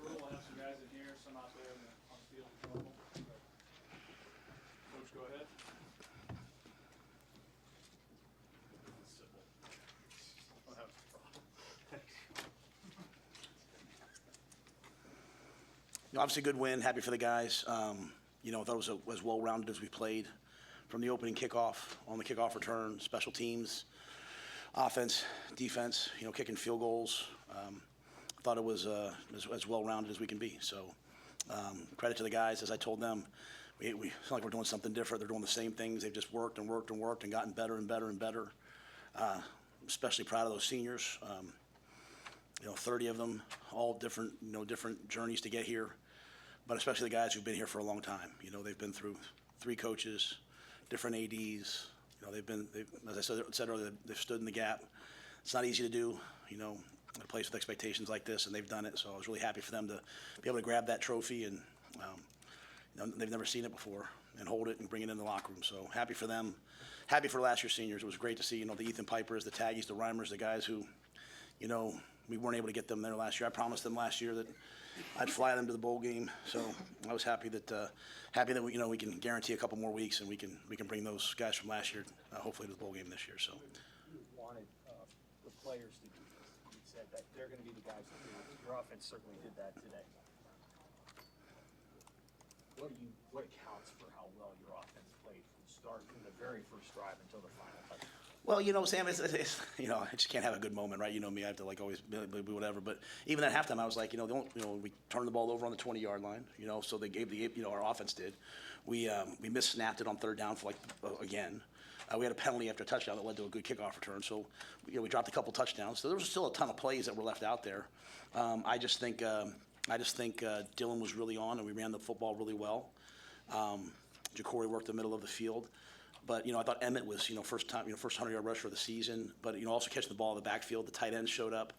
Rhule will have some guys in here, some out there on the field as normal. Coach, go ahead. Simple. Don't have a problem. Obviously, a good win. Happy for the guys. I thought it was as well-rounded as we played from the opening kickoff, on the kickoff return, special teams, offense, defense, kicking field goals. Thought it was as well-rounded as we can be. So credit to the guys. As I told them, we it's not like we're doing something different. They're doing the same things. They've just worked and worked and worked and gotten better and better and better. Especially proud of those seniors. 30 of them, all different, different journeys to get here. But especially the guys who've been here for a long time. They've been through 3 coaches, different ADs. As I said earlier, they've stood in the gap. It's not easy to do, in a place with expectations like this, and they've done it. So I was really happy for them to be able to grab that trophy, and they've never seen it before, and hold it and bring it in the locker room. So happy for them. Happy for last year's seniors. It was great to see, the Ethan Pipers, the Taggies, the Reimers, the guys who, we weren't able to get them there last year. I promised them last year that I'd fly them to the bowl game. So I was happy that we can guarantee a couple more weeks, and we can bring those guys from last year hopefully to the bowl game this year. So You wanted the players to do this. You said that they're going to be the guys to do it. Your offense certainly did that today. What accounts for how well your offense played from the very first drive until the final touch? Well, Sam, it's I just can't have a good moment, right? You know me, I have to always be whatever. But even at halftime, I was like, we turned the ball over on the 20-yard line, so they gave our offense did. We missnapped it on third down for again. We had a penalty after a touchdown that led to a good kickoff return. So, we dropped a couple touchdowns. So there was still a ton of plays that were left out there. I just think Dylan was really on, and we ran the football really well. Ja'Cory worked the middle of the field. But, I thought Emmett was, first 100-yard rusher of the season. But, also catching the ball in the backfield. The tight ends showed up.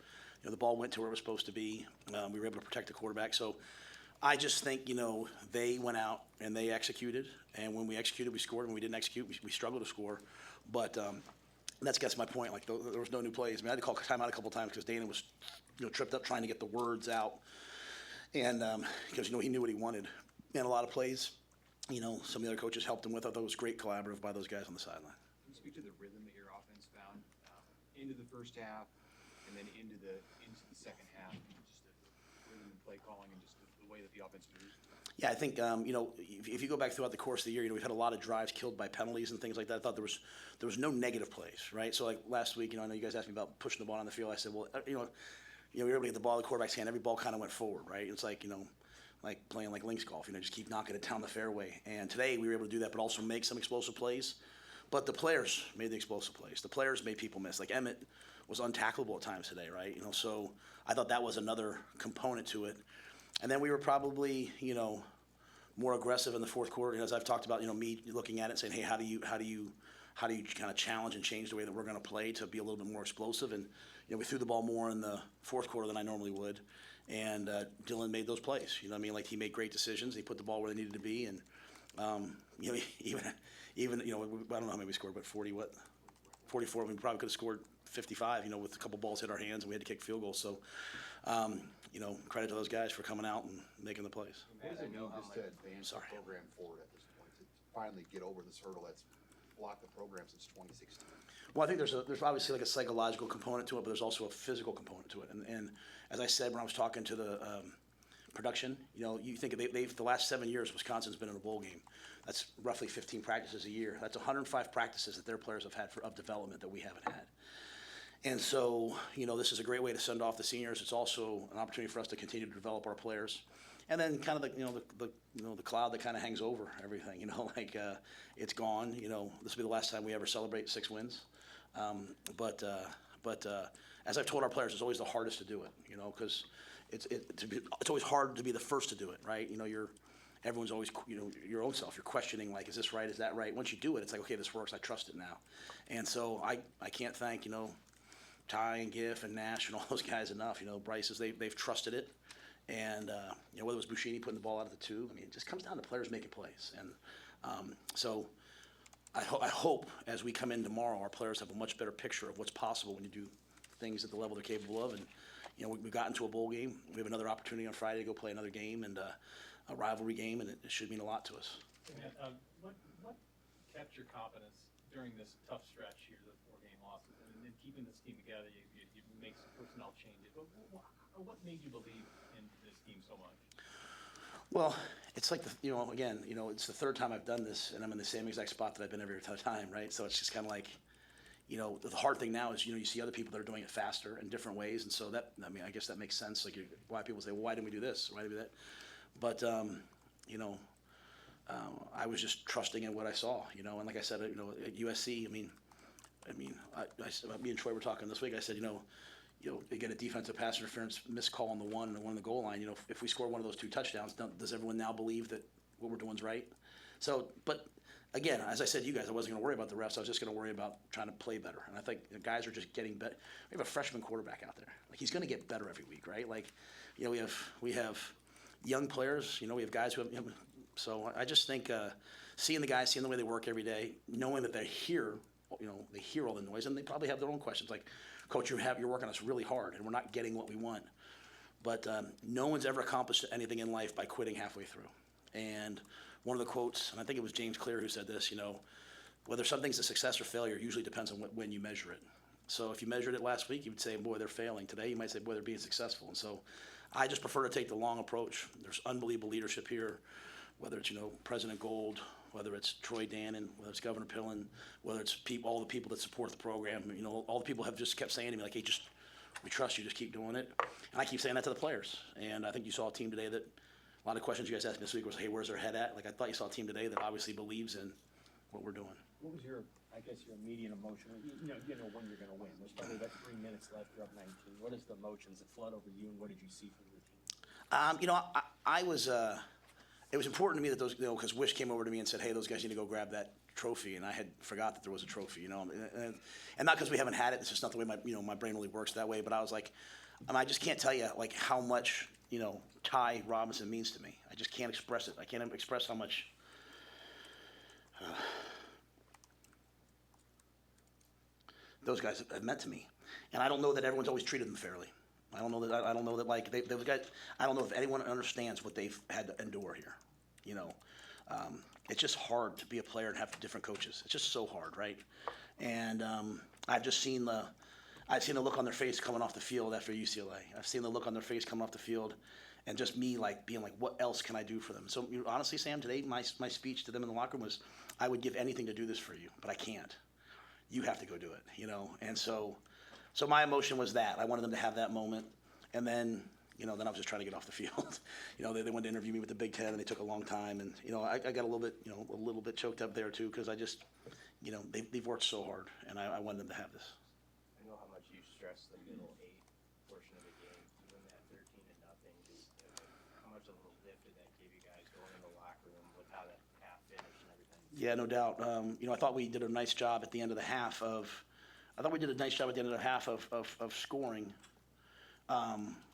The ball went to where it was supposed to be. We were able to protect the quarterback. So I just think, they went out and they executed. And when we executed, we scored. When we didn't execute, we struggled to score. But that's, I guess, my point. There was no new plays. I mean, I had to call timeout a couple times because Dana was, tripped up trying to get the words out. And because, he knew what he wanted. And a lot of plays. Some of the other coaches helped him with. I thought it was great collaborative by those guys on the sideline. Can you speak to the rhythm that your offense found into the first half and then into the second half, and just the rhythm and play calling and just the way that the offense moved? Yeah, I think if you go back throughout the course of the year, we've had a lot of drives killed by penalties and things like that. I thought there was no negative plays, right? So last week, I know you guys asked me about pushing the ball on the field. I said, well, we were able to get the ball in the quarterback's hand. Every ball kind of went forward, right? It's like playing links golf, just keep knocking it down the fairway. And today we were able to do that, but also make some explosive plays. But the players made the explosive plays. The players made people miss. Like Emmett was untackleable at times today, right? So I thought that was another component to it. And then we were probably, more aggressive in the fourth quarter. As I've talked about, me looking at it and saying, hey, how do you kind of challenge and change the way that we're going to play to be a little bit more explosive? And we threw the ball more in the fourth quarter than I normally would. And Dylan made those plays. He made great decisions. He put the ball where they needed to be. And even I don't know how many we scored, but 44. We probably could have scored 55. With a couple balls hit our hands and we had to kick field goals. So, credit to those guys for coming out and making the plays. What does it mean just to advance the program forward at this point, to finally get over this hurdle that's blocked the program since 2016? Well, I think there's obviously a psychological component to it, but there's also a physical component to it. And as I said when I was talking to the production, you think the last 7 years Wisconsin's been in a bowl game. That's roughly 15 practices a year. That's 105 practices that their players have had of development that we haven't had. And so, this is a great way to send off the seniors. It's also an opportunity for us to continue to develop our players. And then kind of the cloud that kind of hangs over everything, it's gone. This will be the last time we ever celebrate 6 wins. But as I've told our players, it's always the hardest to do it, because it's always hard to be the first to do it, right? Everyone's always, your own self. You're questioning, is this right? Is that right? Once you do it, it's like, okay, this works. I trust it now. And so I can't thank, Ty and Giff and Nash and all those guys enough. Bryce, they've trusted it. And, whether it was Buschini putting the ball out of the 2, it just comes down to players making plays. And so I hope as we come in tomorrow, our players have a much better picture of what's possible when you do things at the level they're capable of. And, you know, we got into a bowl game. We have another opportunity on Friday to go play another game and a rivalry game, and it should mean a lot to us. And, what kept your confidence during this tough stretch here, the 4-game losses, and then keeping this team together? You make some personnel changes, but what made you believe in this team so much? Well, it's like, again, it's the third time I've done this, and I'm in the same exact spot that I've been every time, right? So it's just kind of like, the hard thing now is, you see other people that are doing it faster in different ways, and so I guess that makes sense. Like, why people say, well, why didn't we do this? Why did we do that? But, I was just trusting in what I saw, and like I said, at USC, me and Troy were talking this week. I said, they get a defensive pass interference missed call on the one and one on the goal line. If we score one of those 2 touchdowns, does everyone now believe that what we're doing is right? So, but again, as I said to you guys, I wasn't going to worry about the refs. I was just going to worry about trying to play better. And I think the guys are just getting better. We have a freshman quarterback out there. Like, he's going to get better every week, right? Like, we have young players. We have guys who have. So I just think seeing the guys, seeing the way they work every day, knowing that they hear all the noise, and they probably have their own questions. Like, Coach, you're working us really hard, and we're not getting what we want. But no one's ever accomplished anything in life by quitting halfway through. And one of the quotes, and I think it was James Clear who said this, whether something's a success or failure usually depends on when you measure it. So if you measured it last week, you would say, boy, they're failing. Today, you might say, boy, they're being successful. And so I just prefer to take the long approach. There's unbelievable leadership here, whether it's, President Gold, whether it's Troy Dannon, whether it's Governor Pillen, whether it's all the people that support the program. All the people have just kept saying to me, like, hey, we trust you, just keep doing it. And I keep saying that to the players. And I think you saw a team today that, a lot of questions you guys asked me this week was, hey, where's their head at? Like, I thought you saw a team today that obviously believes in what we're doing. What was your immediate emotion? You know when you're going to win. There's probably about 3 minutes left. You're up 19. What is the emotions that flood over you, and what did you see from your team? I was. It was important to me that those, because Wish came over to me and said, hey, those guys need to go grab that trophy, and I had forgot that there was a trophy, and not because we haven't had it. It's just not the way my brain really works that way. But I was like, I just can't tell you like how much Ty Robinson means to me. I just can't express it. I can't express how much. Those guys have meant to me, and I don't know that everyone's always treated them fairly. I don't know that like those guys. I don't know if anyone understands what they've had to endure here. It's just hard to be a player and have different coaches. It's just so hard, right? And I've just seen the look on their face coming off the field after UCLA. I've seen the look on their face coming off the field, and just me like being like, what else can I do for them? So honestly, Sam, today my speech to them in the locker room was, I would give anything to do this for you, but I can't. You have to go do it, And so my emotion was that I wanted them to have that moment, and then then I was just trying to get off the field. They wanted to interview me with the Big Ten, and they took a long time, and I got a little bit choked up there too, because I just they've worked so hard, and I wanted them to have this. I know how much you stress the middle 8 portion of the game, even that 13-0. Just how much of a lift did that give you guys going in the locker room with how that half finished and everything? Yeah, no doubt. I thought we did a nice job at the end of the half of scoring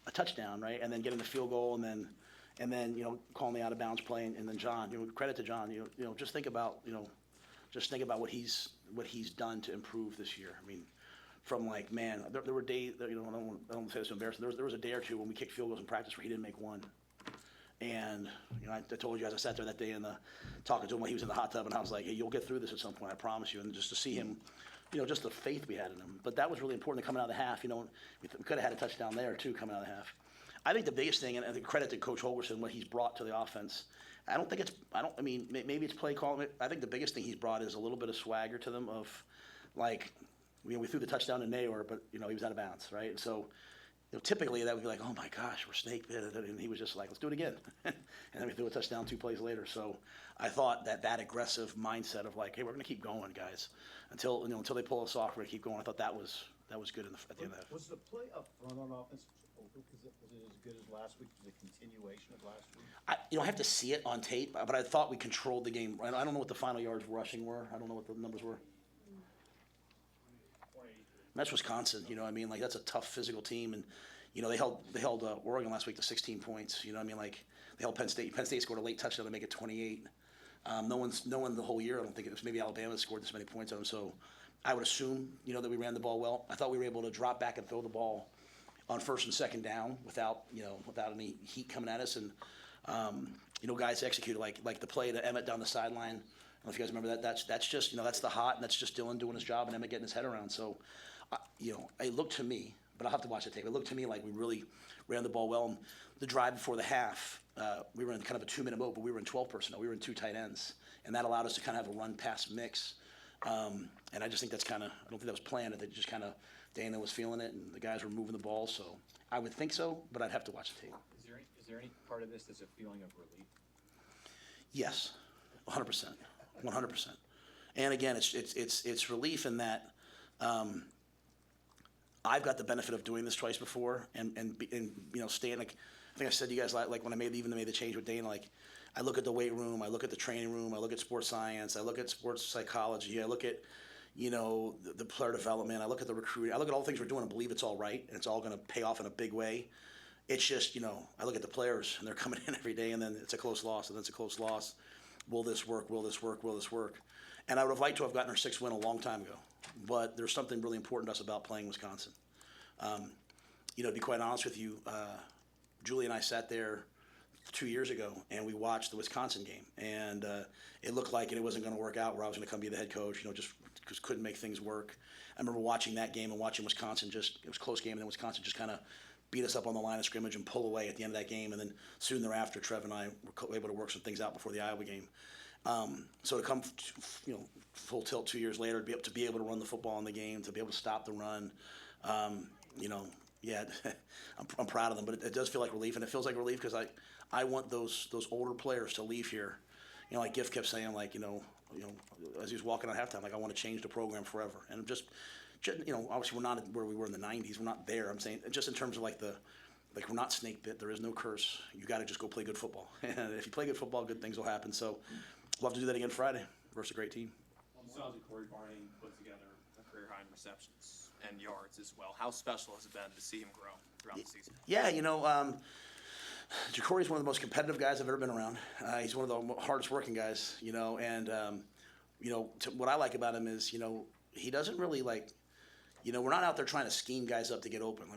a touchdown, right, and then getting the field goal, and then calling the out of bounds play, and then John. Credit to John. Just think about what he's done to improve this year. I mean, from like, man, there were days. I don't want to say this to embarrass. There was a day or two when we kicked field goals in practice where he didn't make one. And I told you, as I sat there that day talking to him when he was in the hot tub, and I was like, hey, you'll get through this at some point, I promise you. And just to see him, just the faith we had in him. But that was really important coming out of the half. We could have had a touchdown there too coming out of the half. I think the biggest thing, and I think credit to Coach Holgorsen, what he's brought to the offense. Maybe it's play calling. I think the biggest thing he's brought is a little bit of swagger to them of, like, we threw the touchdown to Nayor, but he was out of bounds, right? So. Typically that would be like, oh my gosh, we're snake bit, and he was just like, let's do it again, and then we threw a touchdown 2 plays later. So I thought that aggressive mindset of like, hey, we're going to keep going, guys, until they pull us off, we're going to keep going. I thought that was good at the end of that. Was the play up front on offense over? Was it as good as last week? Was it a continuation of last week? I have to see it on tape, but I thought we controlled the game. I don't know what the final yards rushing were. I don't know what the numbers were. That's Wisconsin, like that's a tough physical team, and they held Oregon last week to 16 points. Like they held Penn State. Penn State scored a late touchdown to make it 28. No one the whole year. I don't think it was, maybe Alabama scored this many points on them. So I would assume that we ran the ball well. I thought we were able to drop back and throw the ball on first and second down without any heat coming at us. And, guys executed like the play to Emmett down the sideline. I don't know if you guys remember that. That's just, that's the hot, and that's just Dylan doing his job and Emmett getting his head around. So, it looked to me, but I'll have to watch the tape. It looked to me like we really ran the ball well. And the drive before the half, we were in kind of a 2-minute mode, but we were in 12 personnel. We were in 2 tight ends, and that allowed us to kind of have a run-pass mix. And I just think that's kind of, I don't think that was planned. I think just kind of Dana was feeling it, and the guys were moving the ball. So I would think so, but I'd have to watch the tape. Is there any part of this that's a feeling of relief? Yes, 100%, 100%. And again, it's relief in that I've got the benefit of doing this twice before, and staying like I think I said to you guys like when I made the change with Dana, like I look at the weight room, I look at the training room, I look at sports science, I look at sports psychology, I look at the player development, I look at the recruiting, I look at all the things we're doing and believe it's all right and it's all going to pay off in a big way. It's just I look at the players and they're coming in every day, and then it's a close loss, and then it's a close loss. Will this work? Will this work? Will this work? And I would have liked to have gotten our 6th win a long time ago, but there's something really important to us about playing Wisconsin. To be quite honest with you, Julie and I sat there 2 years ago and we watched the Wisconsin game, and it looked like it wasn't going to work out where I was going to come be the head coach, just couldn't make things work. I remember watching that game and watching Wisconsin it was a close game, and then Wisconsin just kind of beat us up on the line of scrimmage and pull away at the end of that game, and then soon thereafter, Trev and I were able to work some things out before the Iowa game. So to come, full tilt 2 years later, to be able to run the football in the game, to be able to stop the run, yeah, I'm proud of them, but it does feel like relief, and it feels like relief because I want those older players to leave here. Like Giff kept saying, as he was walking out halftime, I want to change the program forever, and just obviously we're not where we were in the '90s. We're not there. I'm saying just in terms of we're not snake bit. There is no curse. You got to just go play good football, and if you play good football, good things will happen. So we'll have to do that again Friday versus a great team. You saw Corey Barney put together a career high in receptions and yards as well. How special has it been to see him grow throughout the season? Yeah, Jacory's one of the most competitive guys I've ever been around. He's one of the hardest working guys, and what I like about him is, he doesn't really we're not out there trying to scheme guys up to get open.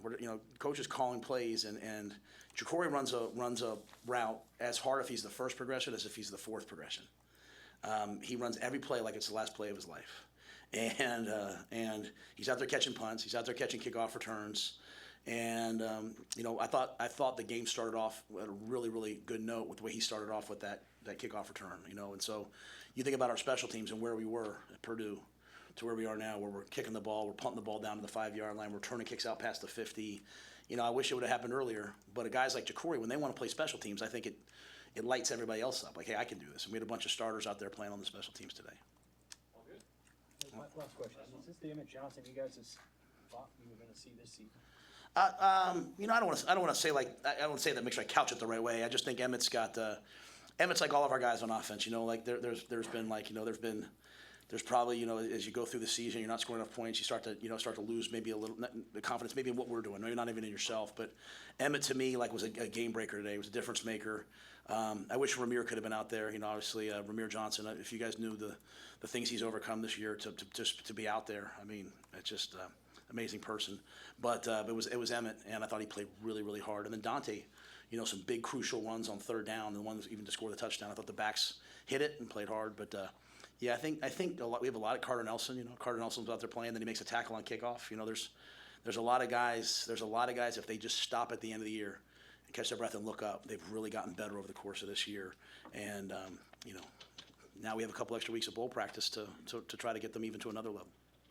Coach is calling plays, and Jacory runs a route as hard if he's the first progression as if he's the 4th progression. He runs every play like it's the last play of his life. And he's out there catching punts. He's out there catching kickoff returns. And I thought the game started off at a really, really good note with the way he started off with that kickoff return. And so you think about our special teams and where we were at Purdue to where we are now, where we're kicking the ball, we're punting the ball down to the 5-yard line, we're turning kicks out past the 50. I wish it would have happened earlier. But guys like Jacory, when they want to play special teams, I think it lights everybody else up. Hey, I can do this. And we had a bunch of starters out there playing on the special teams today. Last question. Is this the Emmett Johnson you guys thought you were going to see this season? I don't want to say I don't say that makes sure I couch it the right way. I just think Emmett's like all of our guys on offense. There's probably as you go through the season, you're not scoring enough points. You start to lose maybe a little the confidence, maybe in what we're doing, maybe not even in yourself. But Emmett to me was a game breaker today. He was a difference maker. I wish Ramir could have been out there. Obviously Ramir Johnson. If you guys knew the things he's overcome this year to be out there, I mean, it's just amazing person. But it was Emmett, and I thought he played really, really hard. And then Dante, some big crucial runs on 3rd down, and the ones even to score the touchdown. I thought the backs hit it and played hard. But yeah, I think we have a lot of Carter Nelson. Carter Nelson's out there playing, then he makes a tackle on kickoff. There's a lot of guys. There's a lot of guys if they just stop at the end of the year and catch their breath and look up, they've really gotten better over the course of this year. And now we have a couple extra weeks of bowl practice to try to get them even to another level.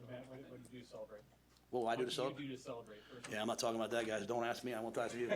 Matt, what did you do to celebrate? What will I do to What celebrate? did you do to celebrate? Yeah, I'm not talking about that, guys. Don't ask me. I won't ask you.